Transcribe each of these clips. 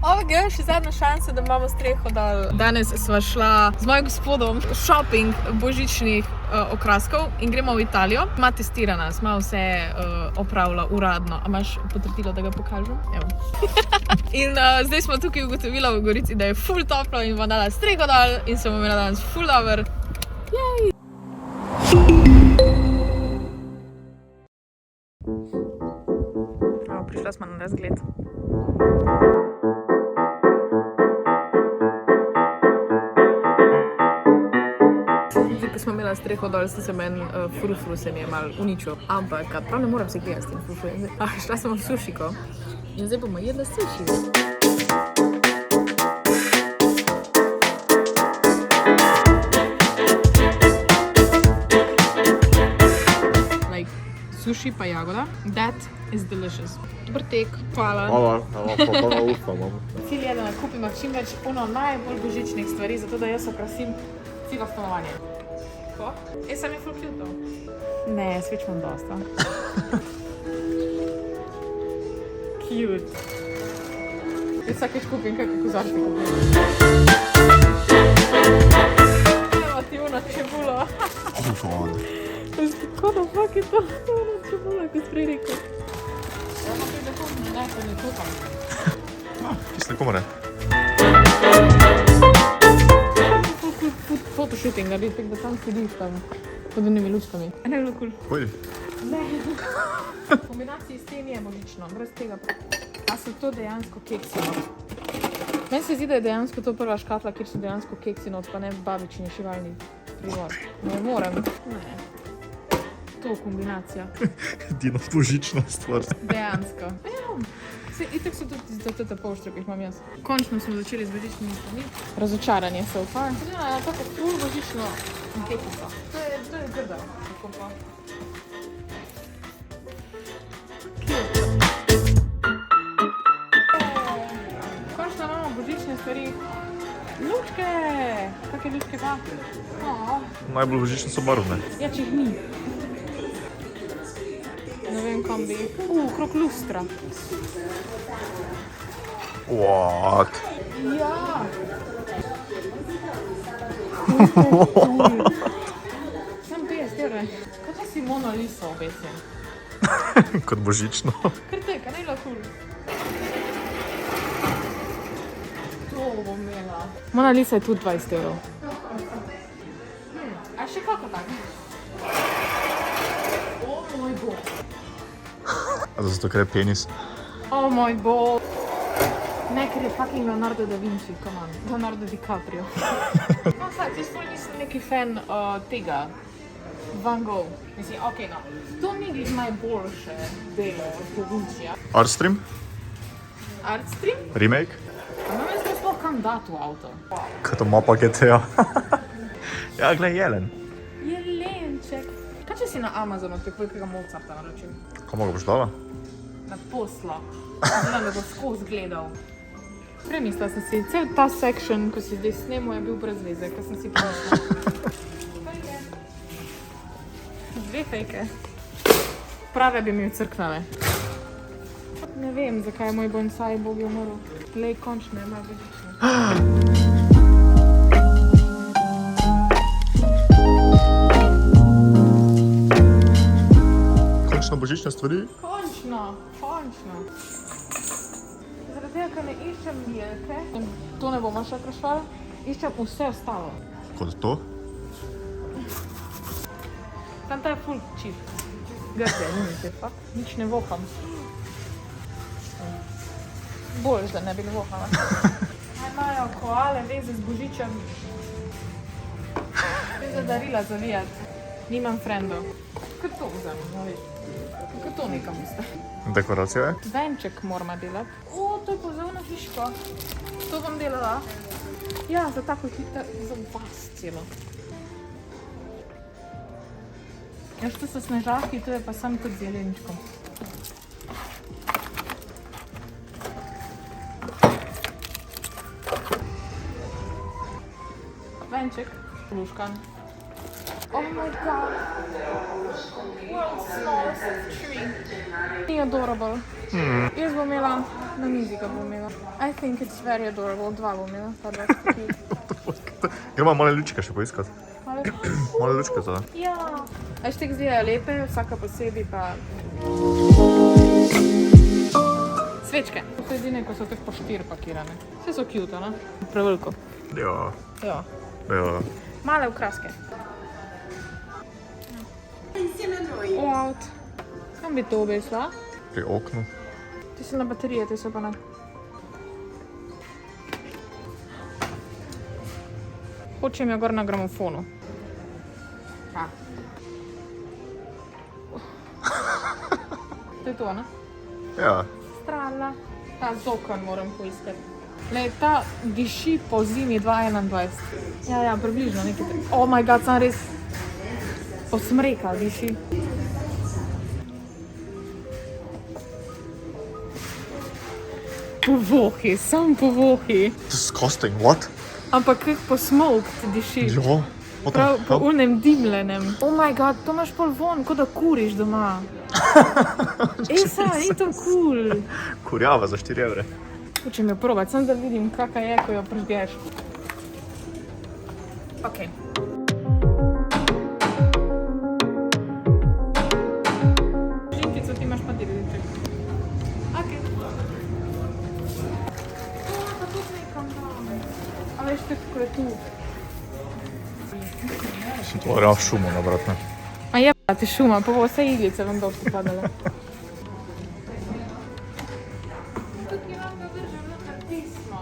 Ovega, še zadnja šansa, da imamo streho dol. Danes sva šla z mojim gospodom shopping božičnih okraskov in gremo v Italijo. Sva testirana, sva vse opravila uradno. A imaš potrdilo, da ga pokažem? Evo. In zdaj smo tukaj ugotovila v Gorici, da je ful toplo in bom dala streho dol in sem imela danes ful dober. Jej! Prišla smo na razgled. Zdaj, ko smo imela streho dol, se meni frufru se mi je malo uničil. Ampak prav ne moram se gledati s tem frufru. Šla sem v sušiko in zdaj bomo jedla suši. Suši pa jagoda. That is delicious. Dober tek. Hvala. Hvala, usta imam. Cilj je, da nakupimo čim več najbolj božičnih stvari, zato da jaz okrasim celo stanovanje. Ko? Sem je ful cute. Ne, sveč imam dosta. Cute. Jaz vsakeč kupim kakšne kozarce kupim. Evo ti ono čebulo. Kako da fakt je to? To je ono čebula, kot si prej rekel. Ja, pa pride to, ne, to ne kupam. Kisle komore. Photoshooting narediti, da sam sediš tam pod onimi lučkami. A ne bilo cool? Pojdi. Ne. V kombinaciji s tem je božično, brez tega. A so to dejansko keksi not? Meni se zdi, da je dejansko to prva škatla, kjer so dejansko keksi not, pa ne babičini šivalni privor. Ne morem. Ne. To kombinacija. Edina božična stvar. Dejansko. Itak so tudi za te poštre, ki jih imam jaz. Končno smo začeli z božičnimi stvarmi. Razočaranje so v par. Ja, tako ful božično kekico. To je grda. Tako pa. Končno imamo božične stvari. Lučke! Kakve lučke pa? Najbolj božične so barvne. Ja, če jih ni. Ne vem, kam bi. Krog lustra. What? Ja! Sam 50 €. Kaj pa si Mona Lisa obesil? Kot božično. Kar teka, ne lahko. To bom imela. Mona Lisa je tudi 20 €. A še kako tak? O moj bog. A zato, ker je penis. O moj bog. Ne, ker je fucking Leonardo da Vinci, come on. Leonardo DiCaprio. No, sad, jaz sploh nisem neki fan tega. Van Gogh. Mislim, okej, no. To ni glih najboljše delo od Da Vincija. Artstream? Artstream? Remake? A ne vem, sploh kam dati v avto. Kaj to mapa GTA? Ja, glej, jelen. Jelenček. Kaj če si na Amazonu tako velikega Mozarta naročil? Komu ga boš dala? Na posla. Zdaj me bo skozi gledal. Premislila sem si, cel ta section, ko si zdaj snemo, je bil brez veze, ko sem si pomislila. Fejke. 2 fejke. Prave bi mi ucrknale. Ne vem, zakaj je moj bonsai Bog je umrl. Lej, končno je malo božično. Končno božične stvari? Končno. Zaradi tega, ker ne iščem jelke, to ne bomo še krašvali, iščem vse ostalo. Kot to? Tam ta je full cheap. Grde, nimite, fakt. Nič ne voham. Boljš, da ne bi vohala. Naj imajo koale veze z božičem. Veze darila zavijati. Nimam frendov. Kaj to vzamem, no veš? Kaj to nekam usta? Dekoracija je? Venček moramo delati. O, to je pa za ono hiško. To bom delala. Ja, za tako hitro, za vas celo. Ja, što so snežaki, to je pa sam tudi z jelenčkom. Venček, luškan. Oh my god! World's smallest tree. Ni adorable. Jaz bom imela, na mizi ga bom imela. I think it's very adorable, 2 bom imela, ta 2 sta cute. Gremo malo lučke še poiskati. Malo lučke za. Ja. A še te zdijo lepe, vsaka posebej pa... Svečke. To so edine, ko so tako po 4 pakirane. Vse so cute, ne? Preveliko. Ja. Ja. Ja. Male okraske. Out. Kam bi to obesla? Pri oknu. Ti so na baterije, ti so pa na... Hočem jo gor na gramofonu. To je to, ne? Ja. Strala. Ta zokan moram poiskati. Le, ta diši po zimi 2021. Ja, približno nekaj. Oh my god, sem res posmrekal diši. Po vohi, sam po vohi. Disgusting, what? Ampak kak po smoked diši. Ja. Prav po unem dimljenem. Oh my god, to imaš pol von, kot da kuriš doma. Esa, ni to cool. Kurjava za 4 evre. Hočem jo probati, samo da vidim, kakva je, ko jo prižgeš. Ok. Žinkico ti imaš pa delček. Ok. Pa to nekam dam. A veš, kako je tu. Sem to raf šumo nabrat, ne? A je ti šuma, pa bo vse iglice vam dol popadale. Tukaj imam ga držam nekaj pisma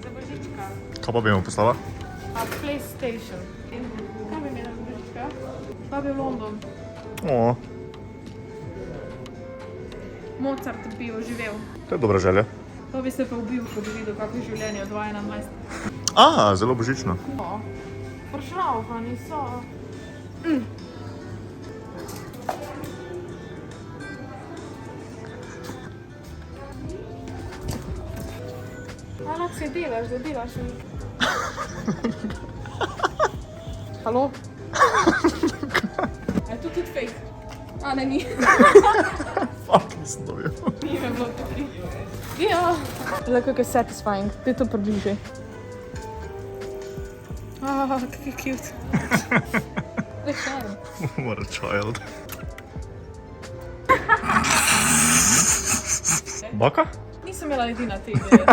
za Božička. Kaj pa bi mu poslala? A PlayStation. Kaj bi imela za Božička? Pa bi v London. O, Mozart bi oživel. to je dobra želja. To bi se pa ubil, ko bi videl, kako je življenje od 2021. A, zelo božično. O, pršravkani so. Lahko se delaš, da delaš. Halo? Je to tudi fake? A ne, ni. Fuck, nisem dobil. Ni me bilo tudi. Ja. Zdaj, kako je satisfying. Ti to približi. Kak je cute. Zdaj še en. What a child. Baka? Nisem imela edina te ideje.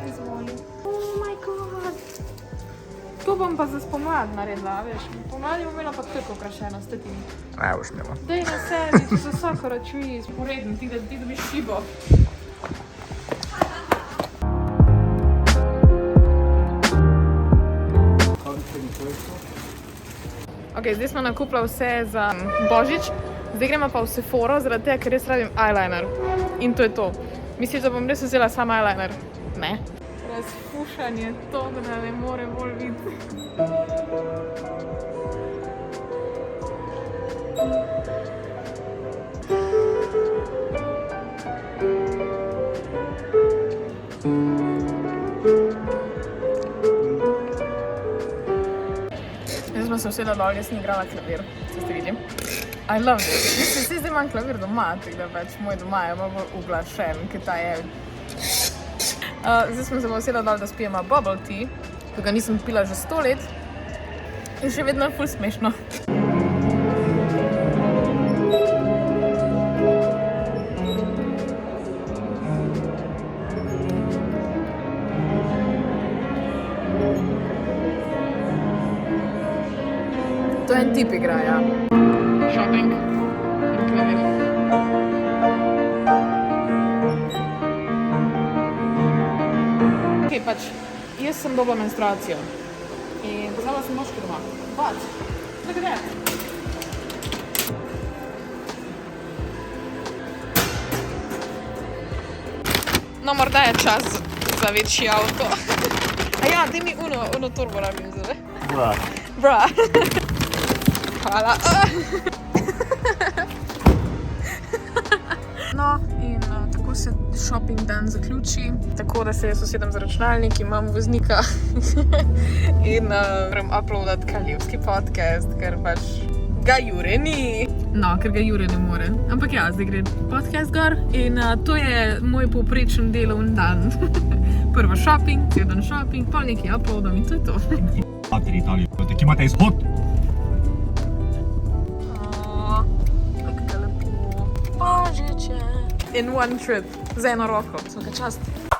Izvoli. Oh my god. To bom pa za spomlad naredila, veš. Pomladi bom imela pa tako okrašeno s tetimi. Ne, boš imela. Dej na sebi, če so sakara čuji sporedni, ti dobiš šibo. Ok, zdaj smo nakupila vse za Božič. Zdaj gremo pa v Sephoro, zaradi tega, ker res rabim eyeliner. In to je to. Misliš, da bom res vzela sam eyeliner? Ne. Razfušanje to, da ne more bolj videti. Zdaj smo se usedla dol, jaz sem igrala klavir, se ste videli. I love it. Mislim, se zdaj imam klavir doma, tako da pač moj doma je malo bolj uglašen, kot ta je. Zdaj smo se usedla dol, da spijemo bubble tea, ki ga nisem pila že 100 let. In še vedno je ful smešno. To je en tip igra, ja. Shopping. In klavir. Ok, pač, jaz sem dobila menstruacijo. In pozvala sem moški doma. But, look at that. No, morda je čas za večji avto. A ja, daj mi uno turbo rabim zdaj. Bra. Hvala. No, in tako se shopping dan zaključi. Tako da se jaz usedem za računalnik, imam voznika in moram uploadati kraljevski podcast, ker pač ga Jure ni. No, ker ga Jure ne more. Ampak ja, zdaj gre podcast gor in to je moj povprečen delovni dan. Prvo shopping, cel dan shopping, pol nekaj uploadom in to je to. Materi Italijo, ki imate izhod. Kako ga lepo. Božiče. In one trip, z eno roko. Smo ga čast.